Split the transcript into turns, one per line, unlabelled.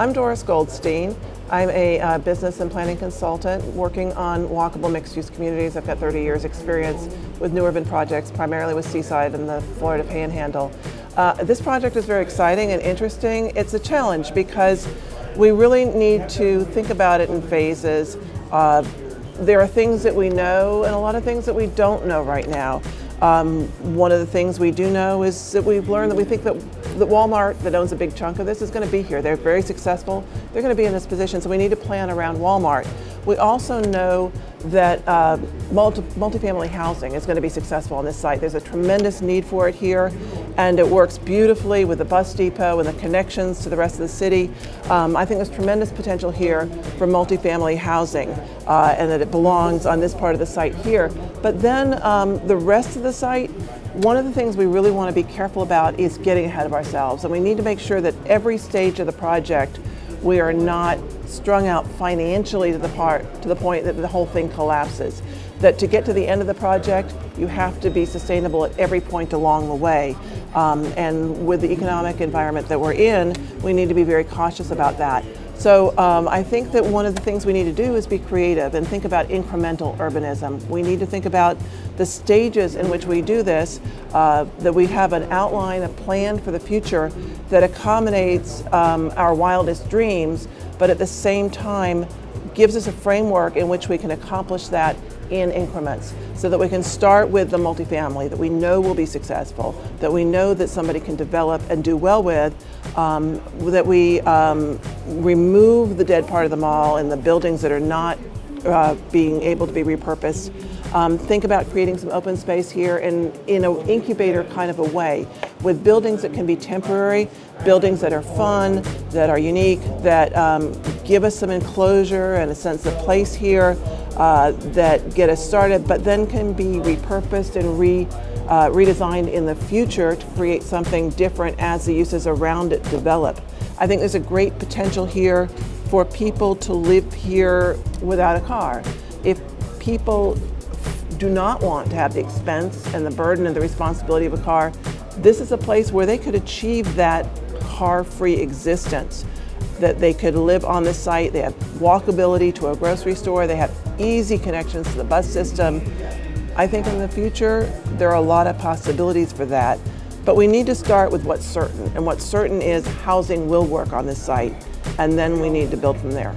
I'm Doris Goldstein. I'm a business and planning consultant working on walkable mixed-use communities. I've got 30 years experience with new urban projects, primarily with Seaside and the Florida Panhandle. This project is very exciting and interesting. It's a challenge because we really need to think about it in phases. There are things that we know and a lot of things that we don't know right now. One of the things we do know is that we've learned that we think that Walmart, that owns a big chunk of this, is going to be here. They're very successful. They're going to be in this position, so we need to plan around Walmart. We also know that multifamily housing is going to be successful on this site. There's a tremendous need for it here, and it works beautifully with the bus depot and the connections to the rest of the city. I think there's tremendous potential here for multifamily housing, and that it belongs on this part of the site here. But then the rest of the site, one of the things we really want to be careful about is getting ahead of ourselves, and we need to make sure that every stage of the project we are not strung out financially to the point that the whole thing collapses. That to get to the end of the project, you have to be sustainable at every point along the way. And with the economic environment that we're in, we need to be very cautious about that. So I think that one of the things we need to do is be creative and think about incremental urbanism. We need to think about the stages in which we do this, that we have an outline, a plan for the future that accommodates our wildest dreams, but at the same time gives us a framework in which we can accomplish that in increments, so that we can start with the multifamily that we know will be successful, that we know that somebody can develop and do well with, that we remove the dead part of the mall and the buildings that are not being able to be repurposed. Think about creating some open space here in an incubator kind of a way, with buildings that can be temporary, buildings that are fun, that are unique, that give us some enclosure and a sense of place here, that get us started, but then can be repurposed and redesigned in the future to create something different as the uses around it develop. I think there's a great potential here for people to live here without a car. If people do not want to have the expense and the burden and the responsibility of a car, this is a place where they could achieve that car-free existence, that they could live on the site. They have walkability to a grocery store. They have easy connections to the bus system. I think in the future, there are a lot of possibilities for that, but we need to start with what's certain, and what's certain is housing will work on this site, and then we need to build from there.